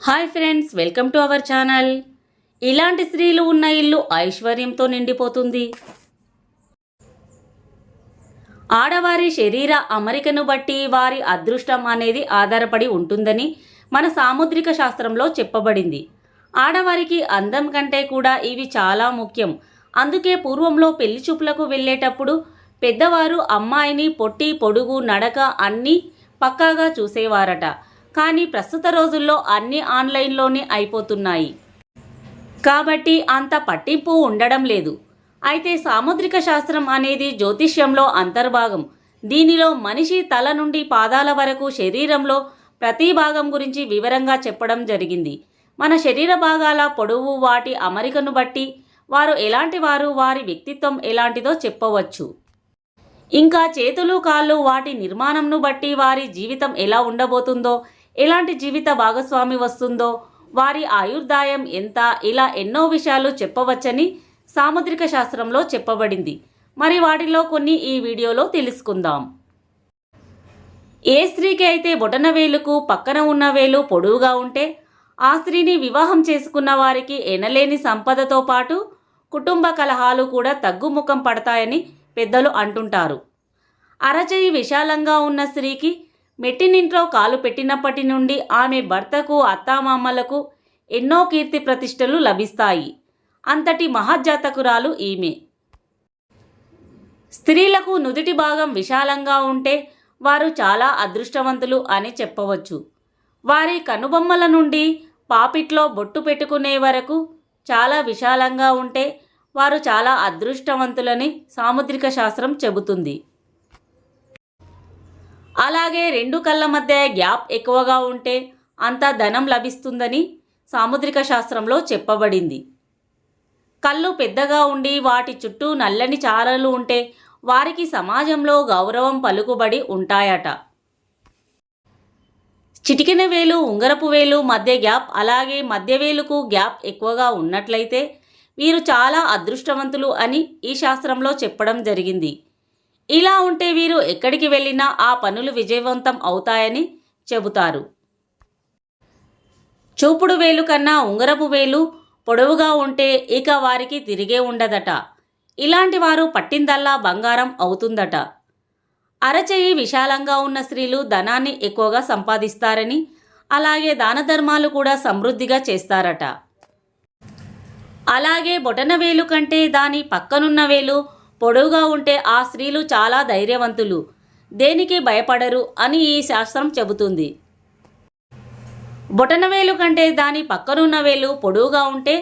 Hi friends, welcome to our channel. ఇలాంటి స్త్రీలు ఉన్న ఇల్లు ఐశ్వర్యంతో నిండిపోతుంది. ఆడవారి శరీర అమరికను బట్టి వారి అదృష్టం అనేది ఆధారపడి ఉంటుందని మన సాముద్రిక శాస్త్రంలో చెప్పబడింది. ఆడవారికి అందం కంటే కూడా ఇవి చాలా ముఖ్యం. అందుకే పూర్వంలో పెళ్లి చూపులకు వెళ్ళేటప్పుడు పెద్దవారు అమ్మాయిని పొట్టి పొడుగు నడక అన్నీ పక్కాగా చూసేవారట. కానీ ప్రస్తుత రోజుల్లో అన్నీ ఆన్లైన్లోనే అయిపోతున్నాయి కాబట్టి అంత పట్టింపు ఉండడం లేదు. అయితే సాముద్రిక శాస్త్రం అనేది జ్యోతిష్యంలో అంతర్భాగం. దీనిలో మనిషి తల నుండి పాదాల వరకు శరీరంలో ప్రతి భాగం గురించి వివరంగా చెప్పడం జరిగింది. మన శరీర భాగాల పొడవు, వాటి అమరికను బట్టి వారు ఎలాంటి వారు, వారి వ్యక్తిత్వం ఎలాంటిదో చెప్పవచ్చు. ఇంకా చేతులు కాళ్ళు వాటి నిర్మాణంను బట్టి వారి జీవితం ఎలా ఉండబోతుందో, ఎలాంటి జీవిత భాగస్వామి వస్తుందో, వారి ఆయుర్దాయం ఎంత, ఇలా ఎన్నో విషయాలు చెప్పవచ్చని సాముద్రిక శాస్త్రంలో చెప్పబడింది. మరి వాటిలో కొన్ని ఈ వీడియోలో తెలుసుకుందాం. ఏ స్త్రీకి అయితే బొటన వేలుకు పక్కన ఉన్న వేలు పొడవుగా ఉంటే ఆ స్త్రీని వివాహం చేసుకున్న వారికి ఎనలేని సంపదతో పాటు కుటుంబ కలహాలు కూడా తగ్గుముఖం పడతాయని పెద్దలు అంటుంటారు. అరచేయి విశాలంగా ఉన్న స్త్రీకి మెట్టినింట్లో కాలు పెట్టినప్పటి నుండి ఆమె భర్తకు, అత్తామామలకు ఎన్నో కీర్తి ప్రతిష్టలు లభిస్తాయి. అంతటి మహజ్జాతకురాలు ఈమె. స్త్రీలకు నుదిటి భాగం విశాలంగా ఉంటే వారు చాలా అదృష్టవంతులు అని చెప్పవచ్చు. వారి కనుబొమ్మల నుండి పాపిట్లో బొట్టు పెట్టుకునే వరకు చాలా విశాలంగా ఉంటే వారు చాలా అదృష్టవంతులని సాముద్రిక శాస్త్రం చెబుతుంది. అలాగే రెండు కళ్ళ మధ్య గ్యాప్ ఎక్కువగా ఉంటే అంత ధనం లభిస్తుందని సాముద్రిక శాస్త్రంలో చెప్పబడింది. కళ్ళు పెద్దగా ఉండి వాటి చుట్టూ నల్లని చారలు ఉంటే వారికి సమాజంలో గౌరవం, పలుకుబడి ఉంటాయట. చిటికెన వేలు, ఉంగరపు వేలు మధ్య గ్యాప్, అలాగే మధ్య వేలుకు గ్యాప్ ఎక్కువగా ఉన్నట్లయితే వీరు చాలా అదృష్టవంతులు అని ఈ శాస్త్రంలో చెప్పడం జరిగింది. ఇలా ఉంటే వీరు ఎక్కడికి వెళ్ళినా ఆ పనులు విజయవంతం అవుతాయని చెబుతారు. చూపుడు వేలు కన్నా ఉంగరపు వేలు పొడవుగా ఉంటే ఇక వారికి తిరిగే ఉండదట. ఇలాంటి వారు పట్టిందల్లా బంగారం అవుతుందట. అరచేయి విశాలంగా ఉన్న స్త్రీలు ధనాన్ని ఎక్కువగా సంపాదిస్తారని, అలాగే దాన ధర్మాలు కూడా సమృద్ధిగా చేస్తారట. అలాగే బొటన వేలు కంటే దాని పక్కనున్న వేలు పొడవుగా ఉంటే ఆ స్త్రీలు చాలా ధైర్యవంతులు, దేనికి భయపడరు అని ఈ శాస్త్రం చెబుతుంది. బొటనవేలు కంటే దాని పక్కనున్న వేలు పొడవుగా ఉంటే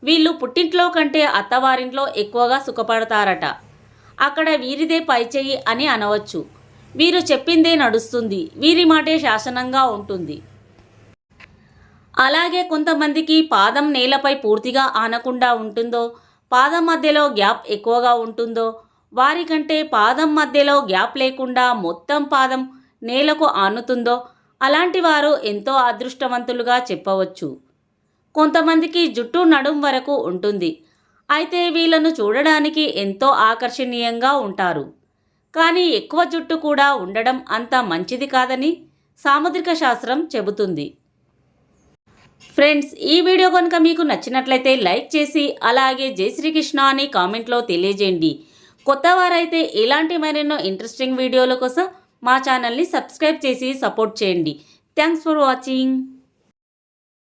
వీళ్ళు పుట్టింట్లో కంటే అత్తవారింట్లో ఎక్కువగా సుఖపడతారట. అక్కడ వీరిదే పైచేయి అని అనవచ్చు. వీరు చెప్పిందే నడుస్తుంది, వీరి మాటే శాసనంగా ఉంటుంది. అలాగే కొంతమందికి పాదం నేలపై పూర్తిగా ఆనకుండా ఉంటుందో, పాదం మధ్యలో గ్యాప్ ఎక్కువగా ఉంటుందో, వారికంటే పాదం మధ్యలో గ్యాప్ లేకుండా మొత్తం పాదం నేలకు ఆనుతుందో అలాంటి వారు ఎంతో అదృష్టవంతులుగా చెప్పవచ్చు. కొంతమందికి జుట్టు నడుం వరకు ఉంటుంది. అయితే వీళ్ళను చూడడానికి ఎంతో ఆకర్షణీయంగా ఉంటారు. కానీ ఎక్కువ జుట్టు కూడా ఉండడం అంత మంచిది కాదని సాముద్రిక శాస్త్రం చెబుతుంది. ఫ్రెండ్స్, ఈ వీడియో కనుక మీకు నచ్చినట్లయితే లైక్ చేసి అలాగే జై శ్రీకృష్ణ అని కామెంట్లో తెలియజేయండి. కొత్త వారైతే ఇలాంటి మరెన్నో ఇంట్రెస్టింగ్ వీడియోల కోసం మా ఛానల్ని సబ్స్క్రైబ్ చేసి సపోర్ట్ చేయండి. Thanks for watching.